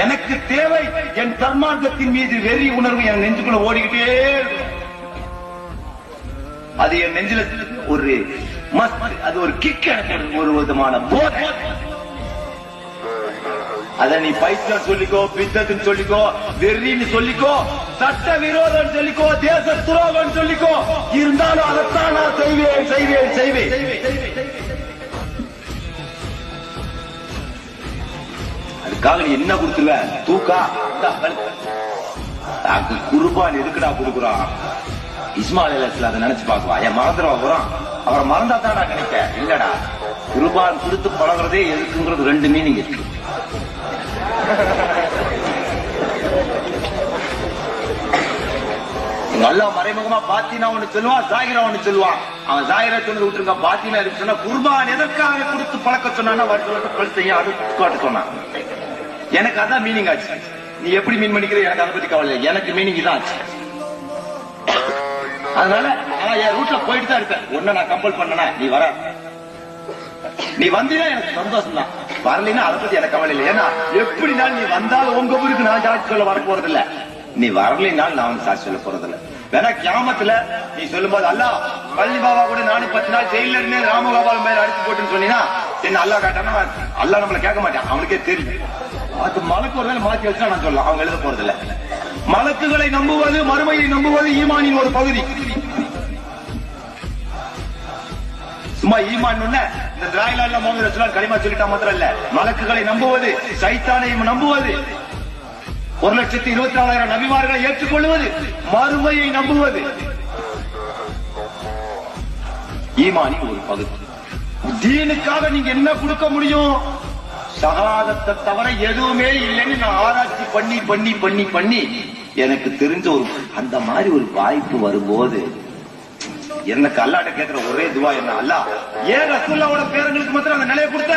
எனக்கு தேவை என் தர்மார்க்கத்தின் மீது வெறி உணர்வு என் நெஞ்சுக்குள்ள ஓடிக்கிட்டே இருக்கும். அது என் நெஞ்சில ஒரு அது ஒரு கிக், எனக்கு ஒரு விதமான போதை. அத நீ பைத்தியம் சொல்லிக்கோ, பித்தத்துன்னு சொல்லிக்கோ, வெறின்னு சொல்லிக்கோ, சட்ட விரோதம் சொல்லிக்கோ, தேச துரோகம் சொல்லிக்கோ, இருந்தாலும் அதைத்தான் நான் செய்வேன் செய்வேன் செய்வேன். அதுக்காக நீ என்ன கொடுத்துருவ? தூக்கா குருபான் எதுக்குடா கொடுக்குறான்? இஸ்மாயில் அதை நினைச்சு பாக்குவா, என் மறந்துடுவா போறான். அவரை மறந்தா தான்டா நினைக்க. இல்லடா, குருபான் கொடுத்து பழகிறதே எதுக்குங்கிறது ரெண்டு மீனிங் இருக்கு. நல்லா மறைமுகமா பாத்தீனா ஒண்ணு சொல்லுவான், ஜாகிரா ஒண்ணு சொல்லுவான். அவன் ஜாகிரா சொன்னது விட்டுருங்க, பாத்தீனா இருக்கு சொன்னா குர்பான் எதற்காக கொடுத்து பழக்க சொன்னா வருஷம் கழுத்தையும் அது காட்டு சொன்னான். எனக்கு அதான் மீனிங் ஆச்சு. நீ எப்படி மீன் பண்ணிக்கிற எனக்கு அதை பத்தி கவலை. எனக்கு மீனிங் தான் ஆச்சு. அதனால என் ரூட்ல போயிட்டு தான் இருப்பேன். ஒன்ன நான் கம்பல் பண்ணனா நீ வர, நீ வந்தீங்கன்னா எனக்கு சந்தோஷம் தான். வரலைன்னா அதை பத்தி எனக்கு கவலை இல்லை. ஏன்னா எப்படினாலும் நீ வந்தாலும் உங்க ஊருக்கு நான் சாட்சி சொல்ல வர போறது இல்ல. நீ வரலைனாலும் நான் வந்து சாட்சி சொல்ல போறது இல்ல. வேணா கியாமத்துல நீ சொல்லும் போது அல்லா பள்ளி பாபா கூட நானும் 10 நாள் ஜெயில இருந்து ராமகோபால் மேல அடிச்சு போட்டுன்னு சொன்னீங்கன்னா என்ன அல்லா காட்டானா அல்லா நம்மள கேட்க மாட்டான். அவனுக்கே தெரியும். அது மலக்கு ஒரு வேலை மாற்றி வச்சா நான் சொல்லலாம். அவங்க எழுத போறது இல்ல. மலக்குகளை நம்புவது, மறுமையை நம்புவது ஈமானின் ஒரு பகுதி. சும்மா ஈமான் இந்த திராயிலால முகமது ரசூலுல்லாஹ் கலிமா சொல்லிட்டா மாத்திரம் இல்ல. மலக்குகளை நம்புவது, சைத்தானையும் நம்புவது, 1,24,000 நபிமார்களை ஏற்றுக்கொள்வது, மறுமையை நம்புவது ஈமானின் ஒரு பகுதி. தீனுக்காக நீங்க என்ன கொடுக்க முடியும்? ஷஹாதத்தை தவிர எதுவுமே இல்லைன்னு நான் ஆராய்ச்சி பண்ணி பண்ணி பண்ணி பண்ணி எனக்கு தெரிஞ்ச ஒரு அந்த மாதிரி ஒரு வாய்ப்பு வரும்போது எனக்கு அல்லாட்ட கேட்கிற ஒரே துவா என்ன, அல்லா ஏன் ரசூலுல்லாஹ்வோட பேரங்களுக்கு மாத்திரம் அந்த நிலையை கொடுத்த,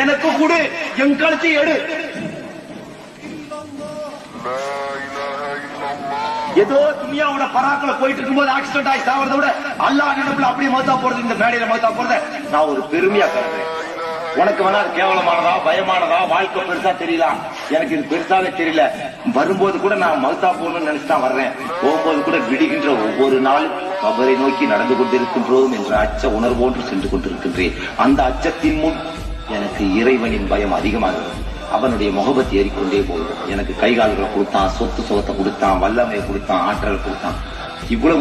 எனக்கு கொடு, என் கழுத்தை எடு. ஏதோ துனியாவோட பராக்களை போயிட்டு இருக்கும்போது ஆக்சிடென்ட் ஆகி சாவறத விட அல்லாஹ் நினைப்புல அப்படியே மௌத்தா போறது, இந்த மேடையில மௌத்தா போறத நான் ஒரு பெருமையா கருதுறேன். உனக்கு வேணா அது கேவலமானதா பயமானதா வாழ்க்கை பெருசா தெரியலாம். எனக்கு இது பெருசாவே தெரியல. வரும்போது கூட நான் மௌத்தா போகணும்னு நினைச்சுதான் வர்றேன். போகும்போது கூட விடுகின்ற ஒவ்வொரு நாளும் கபரை நோக்கி நடந்து கொண்டிருக்கின்றோம் என்ற அச்ச உணர்வோன்று சென்று கொண்டிருக்கின்றேன். அந்த அச்சத்தின் முன் எனக்கு இறைவனின் பயம் அதிகமாகிறது. அவனுடைய முகபத் ஏறிக்கொண்டே போகுது. எனக்கு கைகால்களை கொடுத்தான், சொத்து சுகத்தை கொடுத்தான், வல்லமையை கொடுத்தான், ஆற்றலை கொடுத்தான். இவ்வளவு